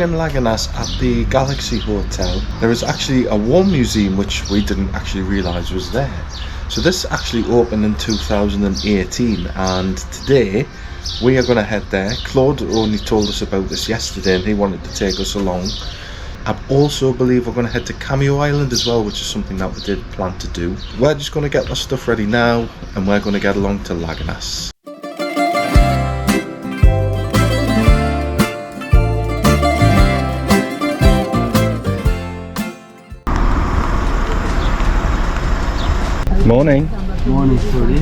in Laganas at the Galaxy Hotel. There is actually a war museum which we didn't actually realise was there. So this actually opened in 2018, and today we are going to head there. Claude only told us about this yesterday and he wanted to take us along. I also believe we're going to head to Cameo Island as well, which is something that we did plan to do. We're just going to get our stuff ready now and we're going to get along to Laganas. Morning. Morning, sorry.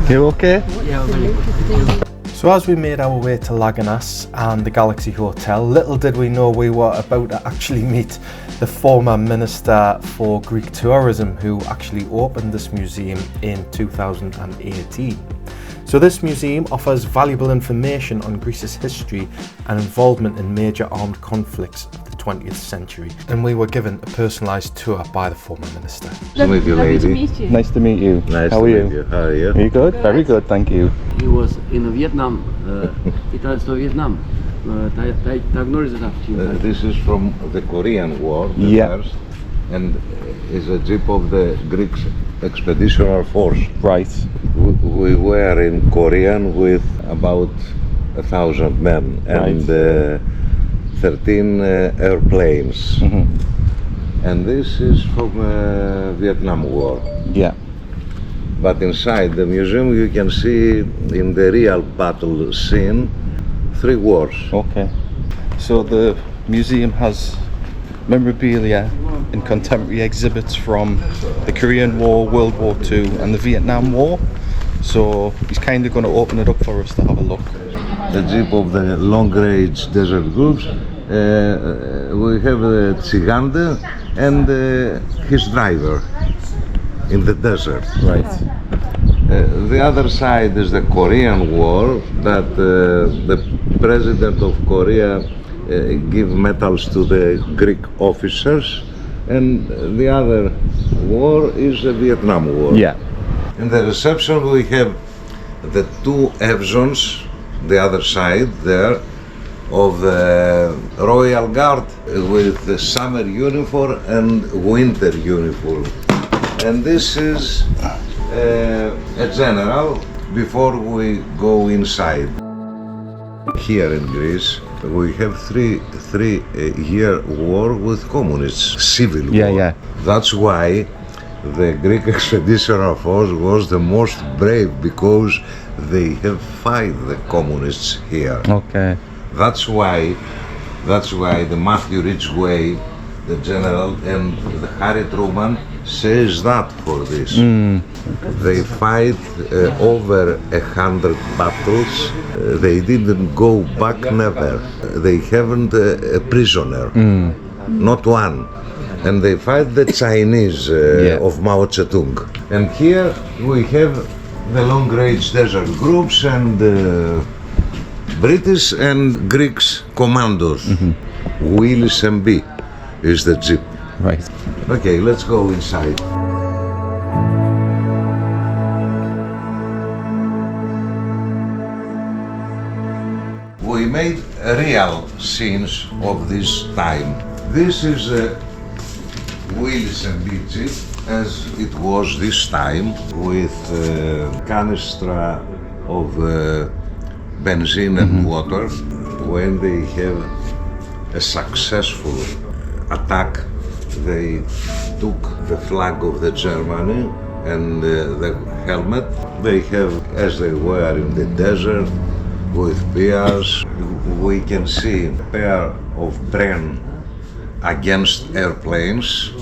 You okay? Yeah, very good. Thank you. So as we made our way to Laganas and the Galaxy Hotel, little did we know we were about to actually meet the former Minister for Greek Tourism, who actually opened this museum in 2018. So this museum offers valuable information on Greece's history and involvement in major armed conflicts of the 20th century. And we were given a personalised tour by the former minister. Nice to meet you, lady. Nice to meet you. Nice How to are meet you? you. How are you? Are you good? Very good, thank you. He was in Vietnam. He tells to Vietnam. This is from the Korean War, the Yeah. first, and is a jeep of the Greek Expeditionary Force. Right. We were in Korean with about 1,000 men and 13 airplanes. And this is from Vietnam War. Yeah. But inside the museum you can see in the real battle scene 3 wars. Okay. So the museum has memorabilia and contemporary exhibits from the Korean War, World War II and the Vietnam War. So he's kind of going to open it up for us to have a look. The jeep of the long-range desert groups. We have the Zante and his driver in the desert. Right. The other side is the Korean War, that the president of Korea give medals to the Greek officers, and the other war is the Vietnam War. Yeah. In the reception we have the 2 Evsons, the other side there, of the Royal Guard with the summer uniform and winter uniform. And this is a general before we go inside. Here in Greece we have three year war with communists, civil war. Yeah. That's why the Greek Expeditionary Force was the most brave, because they have fight the communists here. Okay. That's why the Matthew Ridgway, the general, and the Harry Truman says that for this. They fight over 100 battles. They didn't go back, never. They haven't a prisoner, not one. And they fight the Chinese of Mao Zedong. And here we have the long-range desert groups and British and Greeks commandos. Willis MB is the jeep. Right. Okay, let's go inside. We made real scenes of this time. This is Willis MB jeep as it was this time, with canister of benzene and water. When they have a successful attack, they took the flag of the Germany and the helmet. They have, as they were in the desert, with bears. We can see a pair of Bren against airplanes.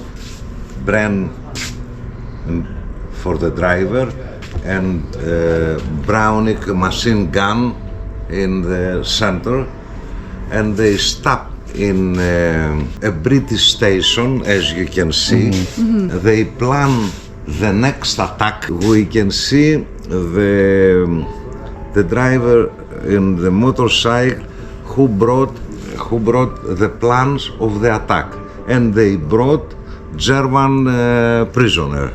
Bren for the driver and Browning machine gun in the center, and they stop in a British station, as you can see. They plan the next attack. We can see the driver in the motorcycle who brought the plans of the attack, and they brought German prisoner.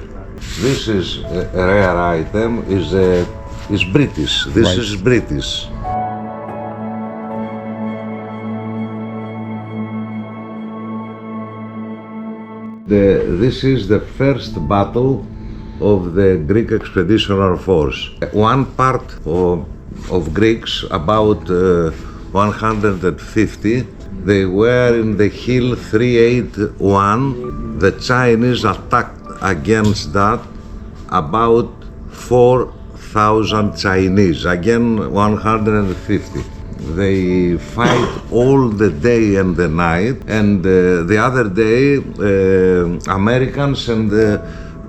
This is a rare item. Is British. This is British. This is the first battle of the Greek Expeditionary Force. One part of Greeks, about 150, they were in the hill 381. The Chinese attacked against that about 4,000 Chinese, again 150. They fight all the day and the night, and the other day Americans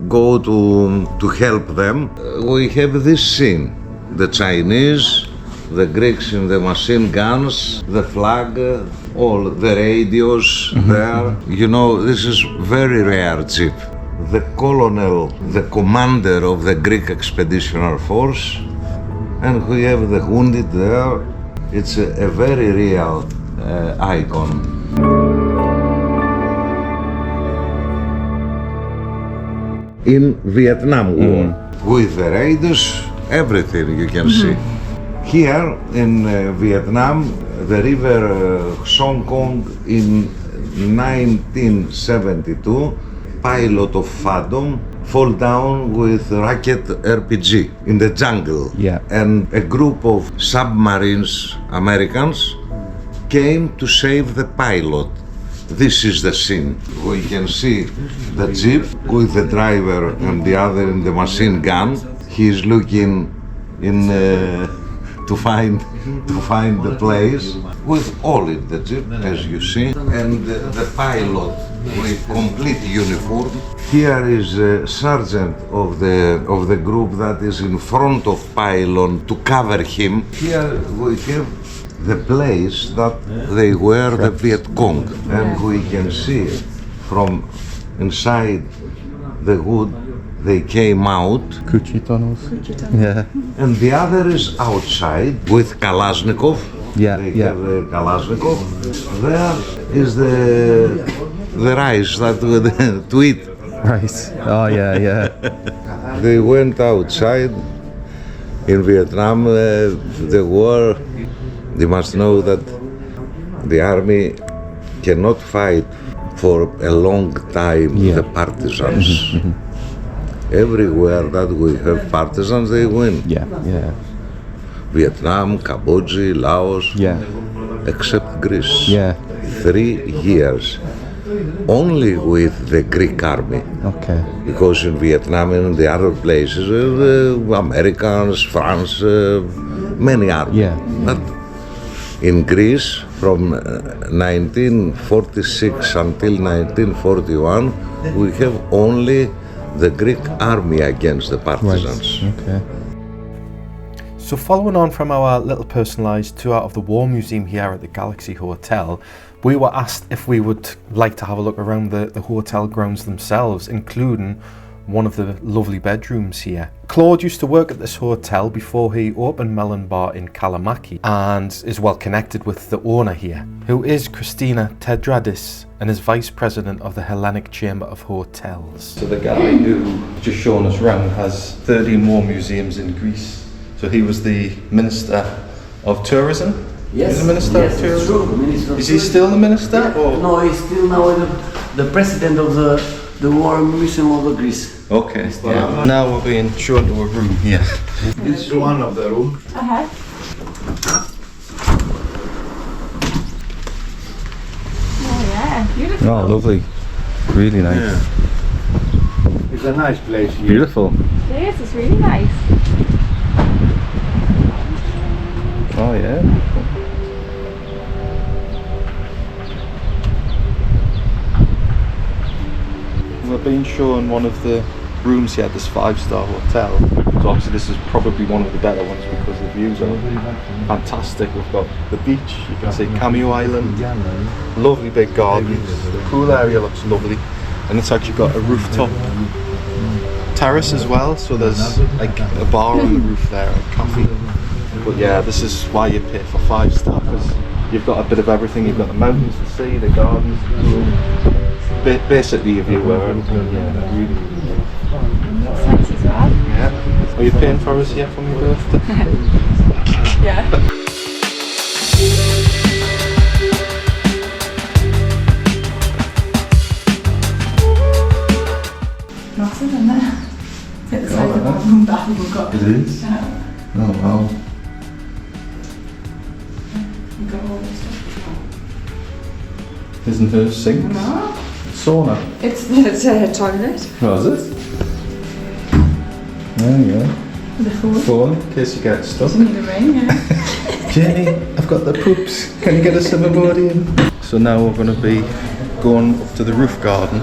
go to help them. We have this scene, the Chinese, the Greeks in the machine guns, the flag, all the radios there. You know, this is very rare jeep. The colonel, the commander of the Greek Expeditionary Force, and we have the wounded there. It's a very real icon. In Vietnam War, with the raiders, everything you can see. Here in Vietnam, the river Song Kong in 1972, pilot of Phantom fall down with rocket RPG in the jungle. Yeah. And a group of submarines, Americans, came to save the pilot. This is the scene. We can see the jeep with the driver and the other in the machine gun. He is looking in to find the place with all in the jeep, as you see, and the pilot with complete uniform. Here is a sergeant of the group that is in front of pylon to cover him. Here we have the place that they were the Viet Cong, and we can see from inside the wood they came out. Coochie tunnels. Yeah. And the other is outside with Kalashnikov. Yeah, They yeah. have the Kalashnikov. There is the rice that to eat. Right. Oh yeah, yeah. They went outside in Vietnam. The war. They must know that the army cannot fight for a long time. Yeah. The partisans. Everywhere that we have partisans, they win. Yeah, yeah. Vietnam, Cambodia, Laos, Yeah. except Greece. Yeah. 3 years. Only with the Greek army. Okay. Because in Vietnam and the other places, Americans, France, many armies. Yeah. But in Greece, from 1946 until 1941, we have only the Greek army against the partisans. Right. Okay. So following on from our little personalised tour of the War Museum here at the Galaxy Hotel, we were asked if we would like to have a look around the hotel grounds themselves, including one of the lovely bedrooms here. Claude used to work at this hotel before he opened Melon Bar in Kalamaki and is well connected with the owner here, who is Christina Tedradis and is Vice President of the Hellenic Chamber of Hotels. So the guy who just shown us around has 13 more museums in Greece. So he was the Minister of Tourism? Yes, He's the Minister yes, of Tourism? it's true. Minister of Is he Tourism. still the Minister? Yeah. Or? No, he's still now the President of the War Museum of Greece. Okay. Yeah. Now we're being shown to a room here. This is one of the rooms. Uh-huh. Oh yeah, beautiful. Oh, lovely. Really nice. It's a nice place here. Beautiful. It is, it's really nice. Oh yeah. We're being shown one of the rooms here at this 5-star hotel. So obviously this is probably one of the better ones because the views are fantastic. We've got the beach, you can see Cameo Island, lovely big gardens, the pool area looks lovely, and it's actually got a rooftop terrace as well, so there's like a bar on the roof there, a cafe. But yeah, this is why you pay for 5-star, because you've got a bit of everything. You've got the mountains to see, the gardens, the pool, basically a view where everything. Yeah, really. It's nice as well. Yeah. Are you paying for us here for my birthday? Yeah. bathroom we've got. It is? Oh wow. We've got all this stuff. Isn't her sink? No. Sauna. It's the toilet. Oh, is it? There you go. The phone. Phone, in case you get stuck. Doesn't need a ring, yeah. Jenny, I've got the poops. Can you get us some Imodium? So now we're going to be going up to the roof garden.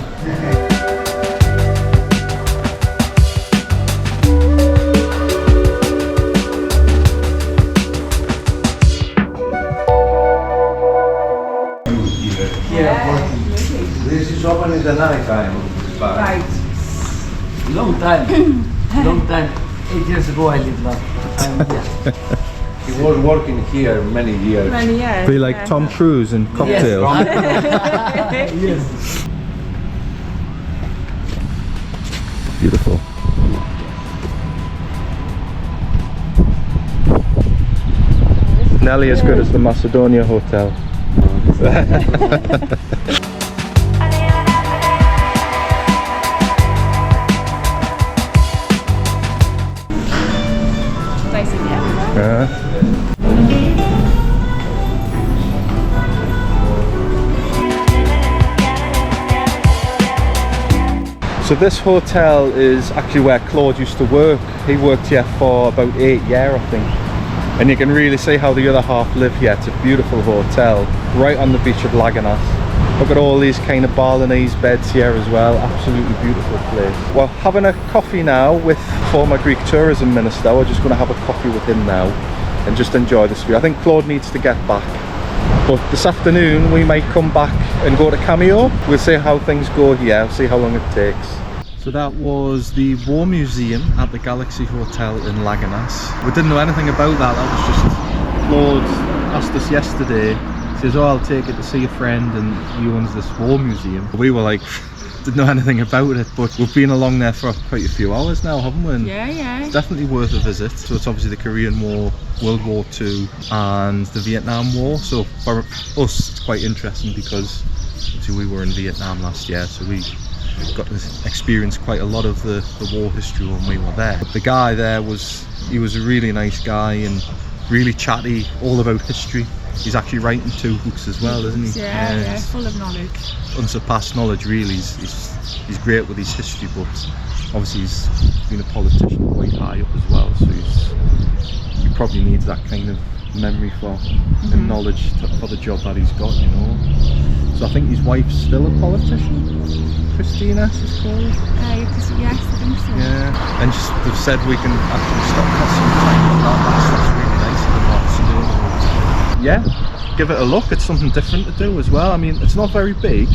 This is open in the night time. Right. Long time. Long time. 8 years ago I lived there. He was working here many years. Many years. Be like Tom Cruise in Cocktail. Yes. Beautiful. Nearly as good as the Macedonia Hotel. Nice in here. So this hotel is actually where Claude used to work. He worked here for about 8 years, I think. And you can really see how the other half live here. It's a beautiful hotel, right on the beach of Laganas. Look at all these kind of Balinese beds here as well. Absolutely beautiful place. We're having a coffee now with former Greek tourism minister. We're just going to have a coffee with him now and just enjoy this view. I think Claude needs to get back. But this afternoon we might come back and go to Cameo. We'll see how things go here, see how long it takes. So that was the War Museum at the Galaxy Hotel in Laganas. We didn't know anything about that. That was just Claude asked us yesterday. He says, oh, I'll take it to see a friend and he owns this War Museum. We were like, didn't know anything about it, but we've been along there for quite a few hours now, haven't we? And Yeah. it's definitely worth a visit. So it's obviously the Korean War, World War II and the Vietnam War. So for us it's quite interesting because obviously we were in Vietnam last year, so we got to experience quite a lot of the war history when we were there. But the guy there he was a really nice guy and really chatty, all about history. He's actually writing 2 books as well, isn't he? Yeah, full of knowledge. Unsurpassed knowledge, really. He's great with his history books. Obviously he's been a politician quite high up as well, so he probably needs that kind of memory for and knowledge for the job that he's got, you know. So I think his wife's still a politician. Christina, she's called. Yes, I think so. Yeah, and just they've said we can actually stop at some time with that. That's really nice of them not to do. Yeah, give it a look. It's something different to do as well. I mean, it's not very big,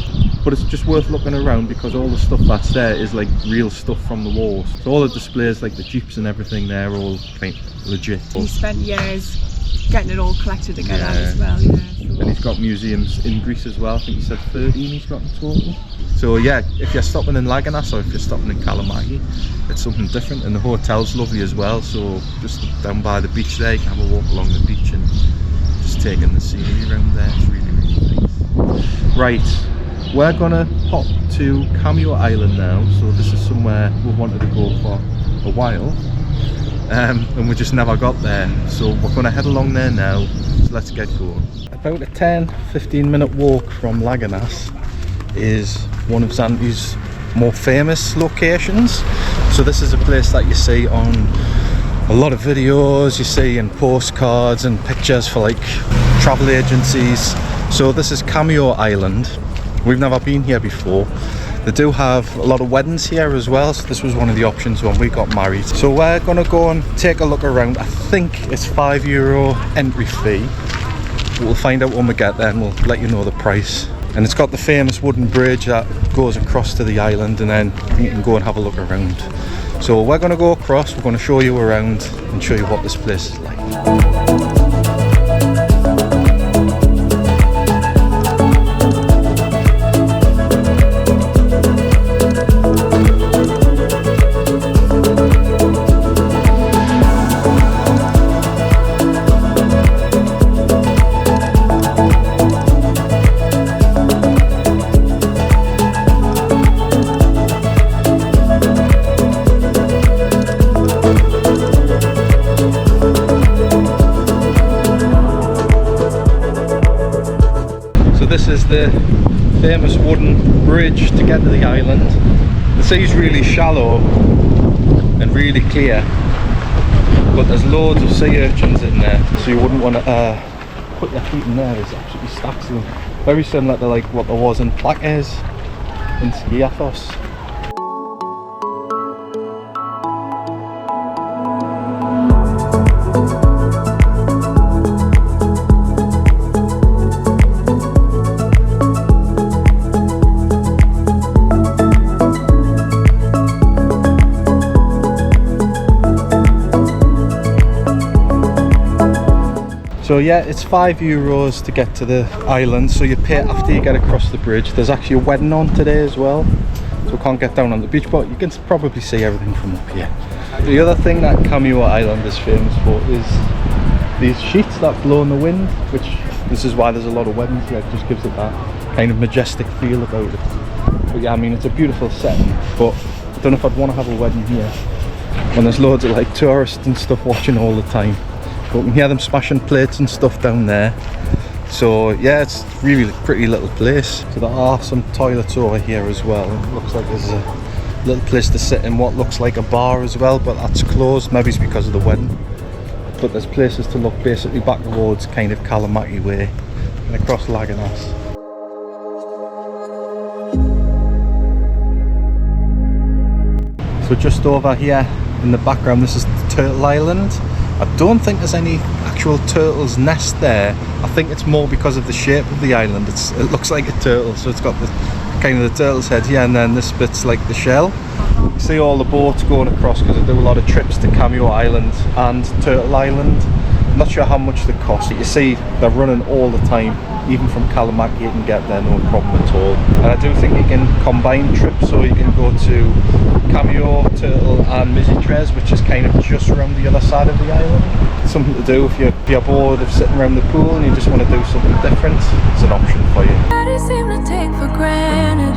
but it's just worth looking around because all the stuff that's there is like real stuff from the wars. So all the displays, like the jeeps and everything, they're all quite legit. He spent years getting it all collected together Yeah. as well. Yeah. And he's got museums in Greece as well. I think he said 13 he's got in total. So yeah, if you're stopping in Laganas or if you're stopping in Kalamagi, it's something different. And the hotel's lovely as well. So just down by the beach there, you can have a walk along the beach and just take in the scenery around there. It's really, really nice. Right, we're gonna pop to Cameo Island now. So this is somewhere we've wanted to go for a while. And we just never got there. So we're gonna head along there now. So let's get going. About a 10-15 minute walk from Laganas is one of Zante's more famous locations. So this is a place that you see on a lot of videos, you see in postcards and pictures for like travel agencies. So this is Cameo Island. We've never been here before. They do have a lot of weddings here as well, so this was one of the options when we got married. So we're gonna go and take a look around. I think it's €5 entry fee. We'll find out when we get there and we'll let you know the price. And it's got the famous wooden bridge that goes across to the island, and then you can go and have a look around. So we're going to go across, we're going to show you around and show you what this place is like. the famous wooden bridge to get to the island. The sea's really shallow and really clear, but there's loads of sea urchins in there, so you wouldn't want to put your feet in there. There's absolutely stacks of them. Very similar to like what there was in Laganas in Zakynthos. So yeah, it's €5 to get to the island, so you pay after you get across the bridge. There's actually a wedding on today as well, so we can't get down on the beach, but you can probably see everything from up here. The other thing that Cameo Island is famous for is these sheets that blow in the wind, which this is why there's a lot of weddings here. It just gives it that kind of majestic feel about it. But yeah, I mean, it's a beautiful setting, but I don't know if I'd want to have a wedding here when there's loads of like tourists and stuff watching all the time. But we can hear them smashing plates and stuff down there. So yeah, it's really a pretty little place. So there are some toilets over here as well. It looks like there's a little place to sit in what looks like a bar as well, but that's closed. Maybe it's because of the wedding. But there's places to look basically back towards kind of Calamati way and across Laganas. So just over here in the background, this is the Turtle Island. I don't think there's any actual turtle's nest there. I think it's more because of the shape of the island. It looks like a turtle, so it's got the kind of the turtle's head here, and then this bit's like the shell. You see all the boats going across because I do a lot of trips to Cameo Island and Turtle Island. I'm not sure how much they cost. You see they're running all the time. Even from Calamati you can get there, no problem at all. And I do think you can combine trips, so you can go to Cameo, Turtle and Mizitres, which is kind of just around the other side of the island. It's something to do if you're bored of sitting around the pool and you just want to do something different. It's an option for you. I seem to take for granted,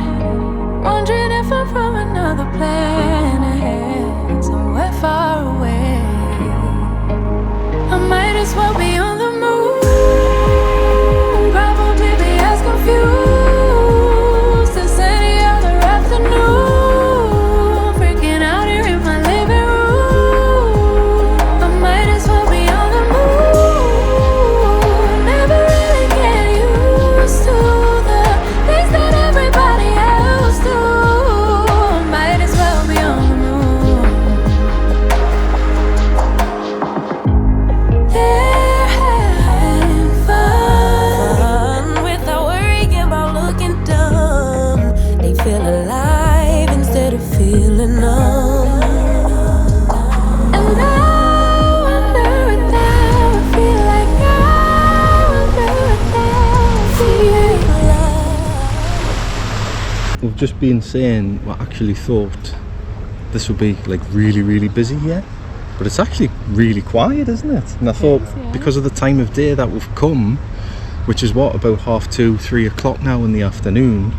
wondering if I'm from another planet, somewhere far away. I might as well be on the moon. Probably be as confused as any other afternoon, freaking out here in my living room. I might as well be on the moon. Never really get used to the things that everybody else do. I might as well be on the moon. They're having fun without worrying about looking dumb. They feel alive instead of feeling numb. And I wonder without, I feel like I wonder without, feel alive. We've just been saying we actually thought this would be like really busy here, but it's actually really quiet, isn't it? And I thought because of the time of day that we've come, which is what, about 2:30, 3 o'clock now in the afternoon,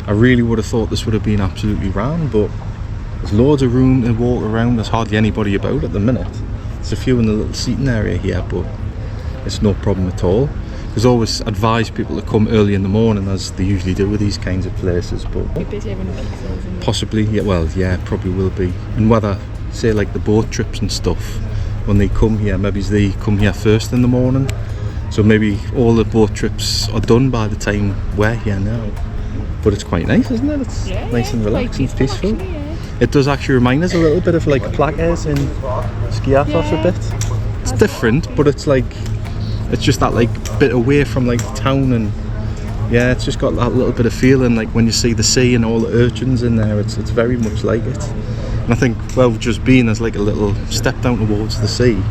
I really would have thought this would have been absolutely rammed, but there's loads of room to walk around. There's hardly anybody about at the minute. There's a few in the little seating area here, but it's no problem at all. There's always advise people to come early in the morning, as they usually do with these kinds of places, but Busy every night, so isn't it? possibly, yeah, well, yeah, probably will be. And whether, say, like the boat trips and stuff, when they come here, maybe they come here first in the morning, so maybe all the boat trips are done by the time we're here now. But it's quite nice, isn't it? It's nice and relaxed and peaceful. Actually, yeah. It does actually remind us a little bit of like Laganas in Zakynthos a bit. It's different, but it's like, it's just that like bit away from like the town, and yeah, it's just got that little bit of feeling like when you see the sea and all the urchins in there. It's very much like it. And I think, well, just being as like a little step down towards the sea,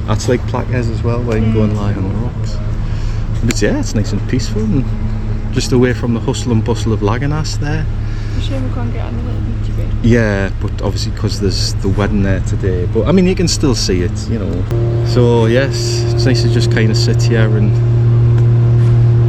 that's like Laganas as well, where you can go and lie on the rocks. But yeah, it's nice and peaceful and just away from the hustle and bustle of Laganas there. I'm sure we can't get on the little beachy bit. Yeah, but obviously because there's the wedding there today. But I mean, you can still see it, you know. So yes, it's nice to just kind of sit here and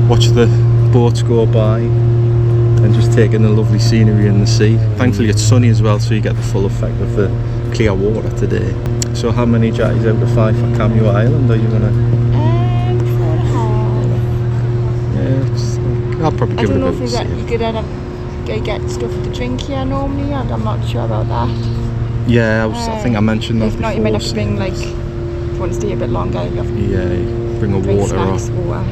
watch the boats go by and just take in the lovely scenery in the sea. Thankfully it's sunny as well, so you get the full effect of the clear water today. So how many jatties out of 5 for Cameo Island are you gonna? 4.5. Yeah, it's like I'll probably I give it don't know a if bit of a you could end up get stuff to drink here normally, and I'm not sure about that. Yeah, I think I mentioned that If not, you might have to bring, like, if you want to stay a bit longer, you have to yeah, bring a bring water or snacks or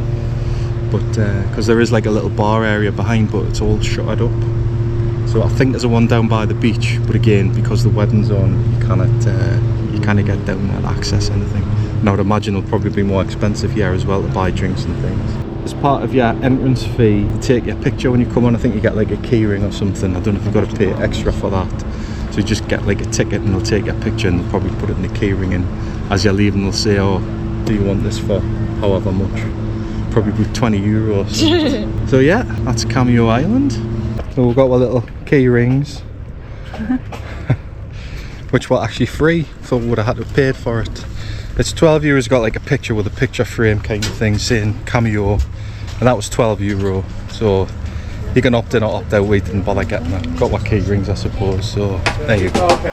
but because there is like a little bar area behind, but it's all shuttered up. So I think there's a one down by the beach, but again, because the wedding's on, you cannot get down there to access anything. And I would imagine it'll probably be more expensive here as well to buy drinks and things. As part of your entrance fee, to take your picture when you come on, I think you get like a key ring or something. I don't know if you've got to pay extra for that. So you just get like a ticket and they'll take your picture and they'll probably put it in the key ring, and as you're leaving they'll say, oh, do you want this for however much? Probably €20. So yeah, that's Cameo Island. So we've got our little key rings, which were actually free. Thought we would have had to have paid for it. It's €12. Got like a picture with a picture frame kind of thing saying Cameo, and that was €12. So you can opt in or opt out. We didn't bother getting them. Got our key rings, I suppose. So there you go.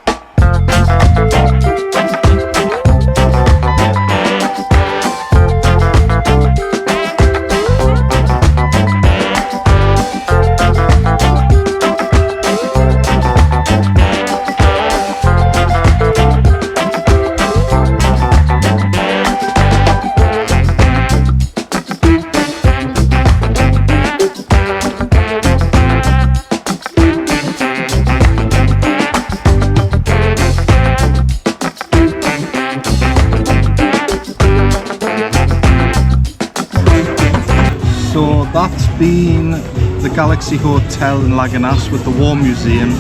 So that's been the Galaxy Hotel in Laganas with the War Museum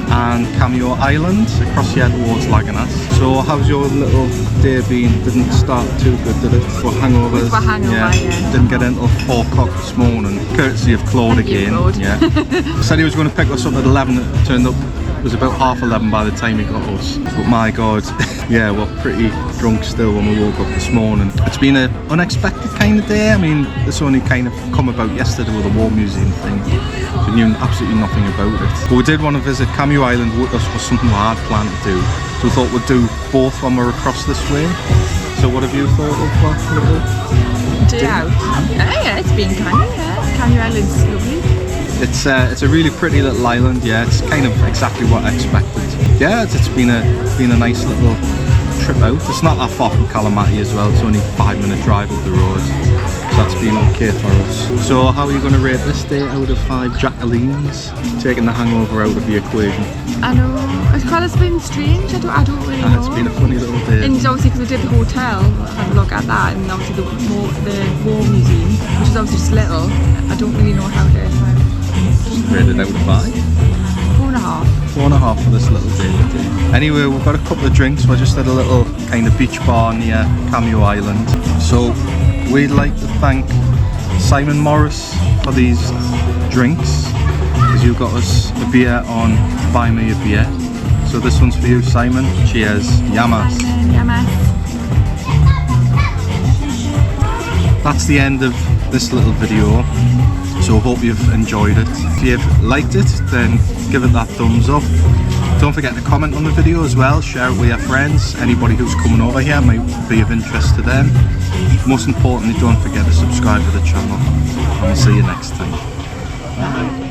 and Cameo Island across here towards Laganas. So how's your little day been? Didn't start too good, did it? For hangovers? For hangover, yeah. Didn't get in until 4 o'clock this morning, courtesy of Claude. Thank you, again. Claude. Yeah. Said he was going to pick us up at 11. It turned up it was about 11:30 by the time he got us. But my God, yeah, we're pretty drunk still when we woke up this morning. It's been an unexpected kind of day. I mean, this only kind of come about yesterday with the War Museum thing. We knew absolutely nothing about it. But we did want to visit Cameo Island with us, was something we had planned to do. So we thought we'd do both when we're across this way. So what have you thought of that? Day out? Yeah, it's been kind of, yeah. Cameo Island's lovely. It's a really pretty little island. Yeah, it's kind of exactly what I expected. Yeah, it's been a nice little trip out. It's not that far from Kalamati as well. It's only a 5-minute drive up the road. So that's been okay for us. So how are you going to rate this day out of 5 Jacquelines? Taking the hangover out of the equation. I know. It's been strange. I don't really know. It's been a funny little day. And obviously because we did the hotel, had a look at that, and obviously the War Museum, which is obviously just little. I don't really know how it is. Rated out of 5. 4.5. 4.5 for this little day. Anyway, we've got a couple of drinks. We're just at a little kind of beach bar near Cameo Island. So we'd like to thank Simon Morris for these drinks, because you got us a beer on Buy Me a Beer. So this one's for you, Simon. Cheers. Yamas. Yamas. That's the end of this little video. So I hope you've enjoyed it. If you've liked it, then give it that thumbs up. Don't forget to comment on the video as well, share it with your friends. Anybody who's coming over here might be of interest to them. Most importantly, don't forget to subscribe to the channel, and we'll see you next time. Bye.